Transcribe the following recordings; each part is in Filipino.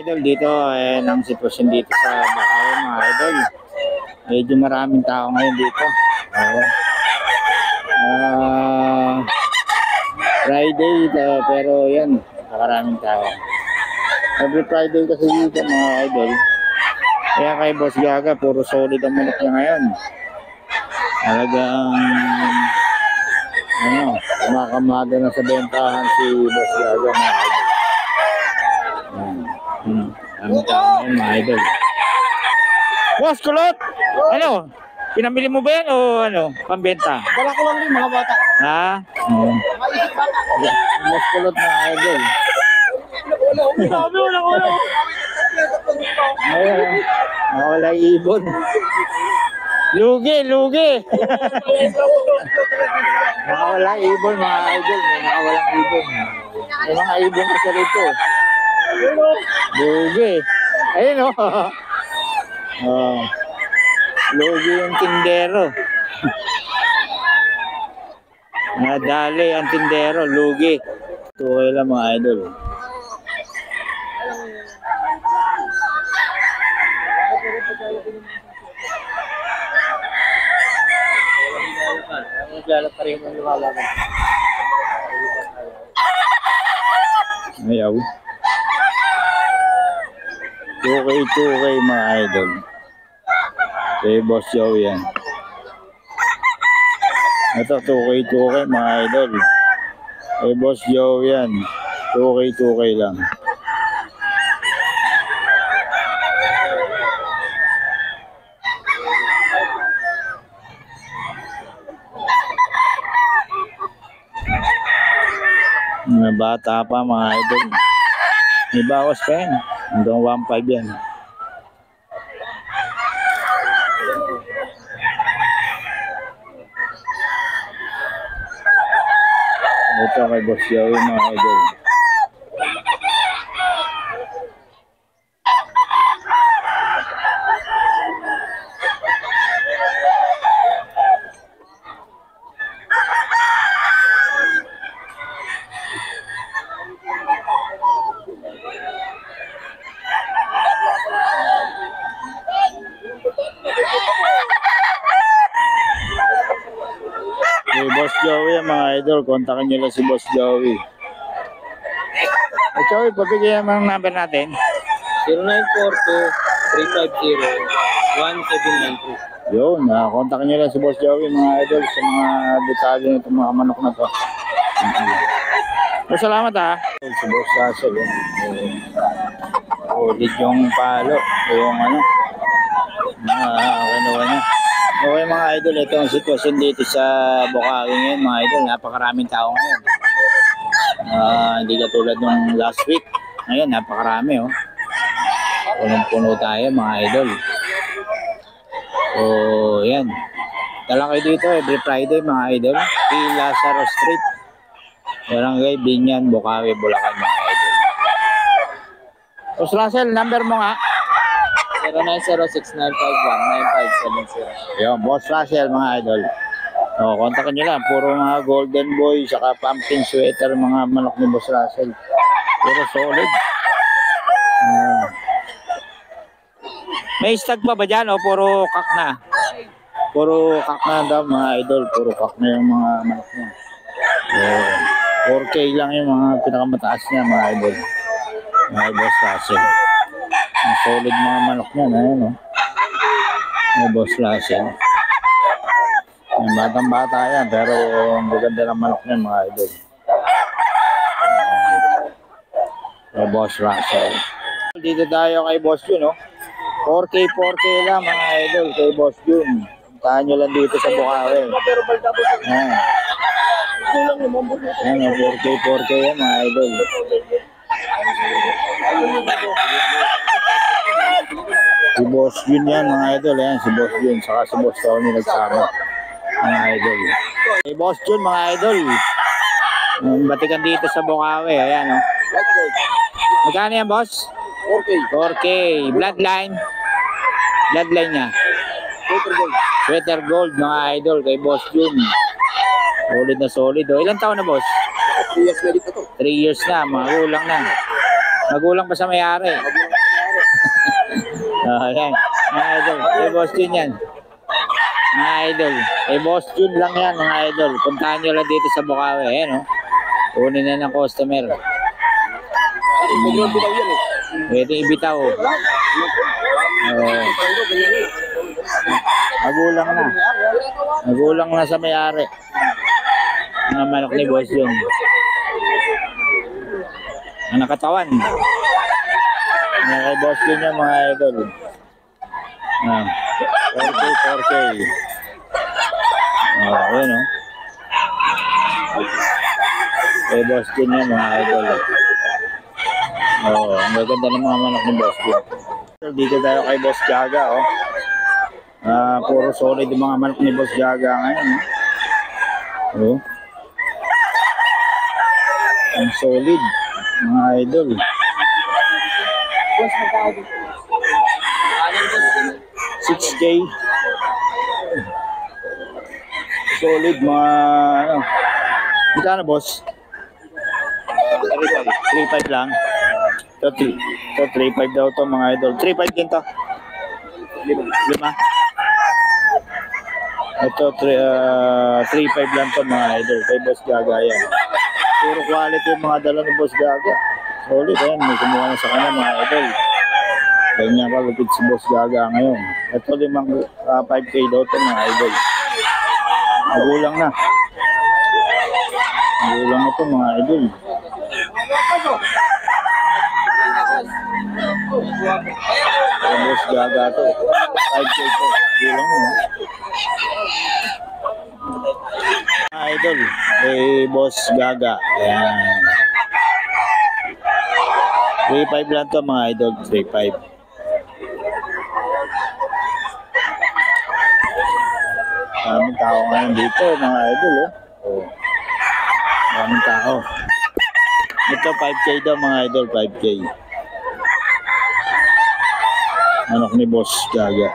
idol dito, ng sitwasyon dito sa Bacawe mga idol. Medyo maraming tao ngayon dito. Friday, pero yan, maraming tao. Every Friday kasi dito mga idol. Kaya kay Boss Gaga, puro solid ang manok niya ngayon. Talagang makamada na sa bentahan si Boss Gaga mga idol. Ang tao ngayon mga idol. Boss Kulot! Ano? Pinamili mo ba yan o ano? Pambenta? Wala ko lang rin mga bata. Ha? Boss Kulot mga idol. Wala ibon. Lugi. Nakawala ibon mga idol. Nakawalang ibon. May mga ibon kasi rito. Lugi. Ayun o. Lugi yung tindero. Nadali ang tindero. Lugi. Tukoy lang mga idol. Ayaw. Tukay mga idol. Kay Boss Joe yan. Ito tukay mga idol. Kay Boss Joe yan. Tukay lang. Mga bata pa mga idol. May bawas pa yan. Hanggang 1.5 yan. Ito kay Boss Joey mga idol. Boss Joey mga idol, kontakin nyo lang si Boss Joey. Joey, pabigyan mo ang number natin. 0942-350-1792. Yun, kontakin nyo lang si Boss Joey mga idol sa mga detalye nitong mga manok na to. Salamat si Boss Russell. Ulit yung palo, yung ano, kinuha niya. Okay mga idol, ito ang sitwasyon dito sa Bacawe ngayon mga idol. Napakaraming tao ngayon. Hindi katulad nung last week. Ngayon napakarami punong-puno tayo mga idol. So yan. Tala kayo dito every Friday mga idol. Lazaro Street, Barangay Binyan, Bacawe, Bulacan mga idol. Boss Russell, number mo nga. 0906-951-9570. Yung Boss Russell mga idol. Kontakin nyo lang. Puro mga golden boy, saka pumpkin sweater, mga manok ni Boss Russell. Puro solid. May stag pa ba dyan o puro kak na? Puro kak na daw mga idol. Puro kak na yung mga manok niya. 4K lang yung mga pinakamataas niya mga idol. Mga Boss Russell. Ang solid mga manok niya na yun May Boss Russell. Yung batang-bata yan pero ang gaganda ng manok niya mga idol. May Boss Russell. Dito tayo kay Boss Jun 4K lang mga idol kay Boss Jun. Puntahan nyo lang dito sa Bacawe. Ayan 4K yan mga idol. Si Boss Jun yan mga idol. Ayan si Boss Jun saka si Boss Tony nagsama mga idol. Si Boss Jun mga idol, batikan dito sa Bacawe. Ayan magkano yan boss? 4K. Bloodline niya Sweater Gold mga idol kay Boss Jun. Solid na solid Ilang taon na boss? 3 years na dito to. 3 years na, magulang na. Magulang pa sa may-ari. Ayan. Mga idol. Kay Boss Jun yan. Mga idol. Kay Boss Jun lang yan, mga idol. Puntahan nyo lang dito sa Bukawi. Ayan, oh. Kunin na ng customer. Pwede ibitaw. Magulang na. Magulang na sa may-ari. Ang manok ni Boss Jun. Ang nakatawan. Ang kay Boss Jun yan, mga idol. 4K, 4K. Ayan, oh. Kay Boss Jun yan, mga idol. Ang gaganda ng mga manok ni Boss Jun. Dito tayo kay Boss Jaga, oh. Puro solid yung mga manok ni Boss Jaga ngayon, oh. Ang solid, mga idol. 6K. Solid, mga ano. Magkano, boss? 3.5 lang. Ito 3.5 daw to, mga idol. 3.5 din to. 5. Ito 3.5 lang to, mga idol. Kay Boss Gaga yan. Puro quality yung mga dala ni Boss Gaga. Solid yan. May kumuha na sa kanya, mga idol. Ganyan ka lupit si Boss Gaga ngayon. Ito 5K daw to, mga idol. Magulang na. Magulang na to, mga idol. Boss Gaga to. 5K to. Magulang na. Mga idol. Boss Gaga. Ayan. 3.5 lang to, mga idol. 3.5. Maraming tao ngayon dito, mga idol, oh. Maraming tao. Ito 5K daw, mga idol, 5K. Manok ni Boss Gaga.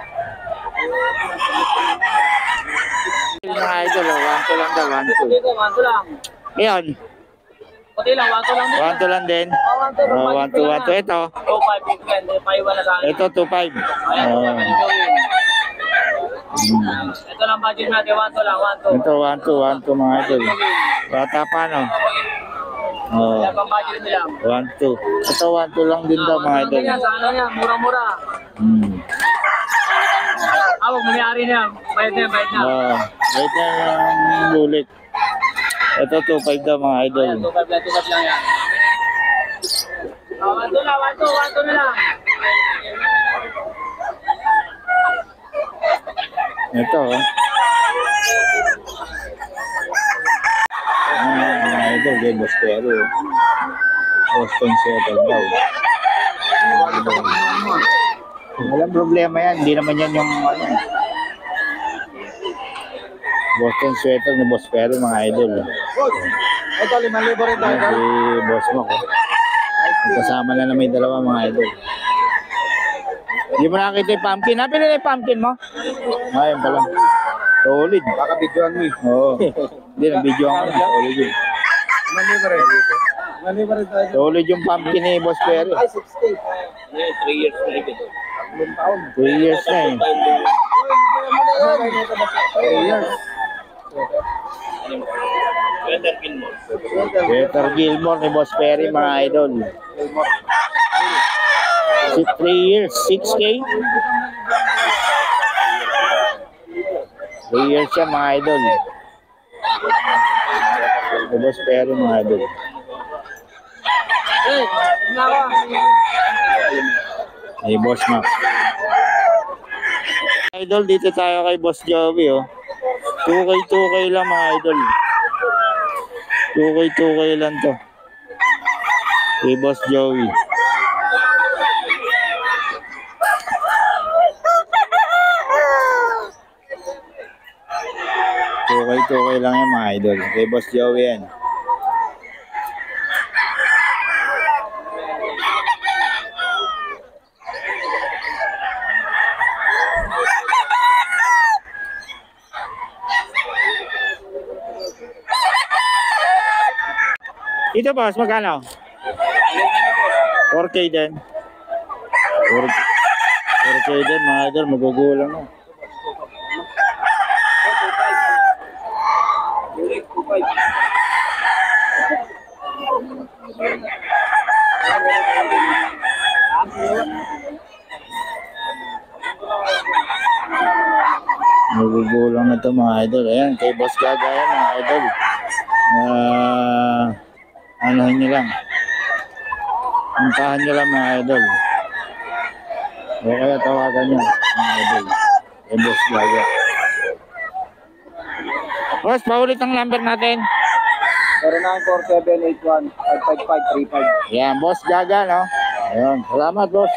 Mga idol, 1-2 lang daw, 1-2. Dito, 1-2 lang. Ayan, Puti lang, 1-2 lang. 1-2 lang din. 1-2. Ito. 2.5, depende. Paiwan na sa akin. Ito, 2.5. Ito lang budget natin, 1-2 lang, 1-2. Ito, 1-2, mga idol. Bata pa, no? Kaya pang budget nila. 1-2. Ito, 1-2 lang din daw, mga idol. Sa ano yan, mura-mura. Huwag may-ari na yan. Bayad na, bayad na. Bayad na yung bulik. Ito, 2.5 daw, mga idol. 2.5 lang yan. 1-2 lang, 1-2 na lang. Ito, oh. Mga idol, kay Boss Pero. Boston Seattle daw. Walang problema yan. Hindi naman yan yung ano. Boston Seattle ni Boss Pero, mga idol. Ito, 5,000 rin tayo. Si Boss Mac, oh. Kasama na may dalawa, mga idol. Hindi mo nakakita yung pumpkin. Napili na yung pumpkin mo? Ayun pala. Solid. Baka videoan mo eh. Oo. Hindi, na-videoan ko na. Solid yun. 5,000 rin tayo. Solid yung pumpkin ni Boss Perry. Ay, 60. 3 years na rin. 3 years na eh. 3 years. Peter Gilmore ni Boss Perry, mga idol. 3 years, 6K. 3 years siya, mga idol. Ni Boss Perry, mga idol. Hey, Boss Mac. Idol, dito tayo kay Boss Joey, oh. 2K lang, mga idol. 2K lang to. Kay Boss Joey. Okay lang yan, mga idol. Kay Boss Joey yan. Ito, boss, magkano? 4K din. 4K din mga idol, magugulang na. Magugulang na ito mga idol. Ayan, kay Boss Gaga yan mga idol. Anuhin nyo lang. Puntahan nyo lang mga idol. O kaya tawagan nyo mga idol. Kay Boss Gaga. Boss, paulit ang number natin. 094781-55535. Yan, Boss Gaga, no? Ayan, salamat, boss.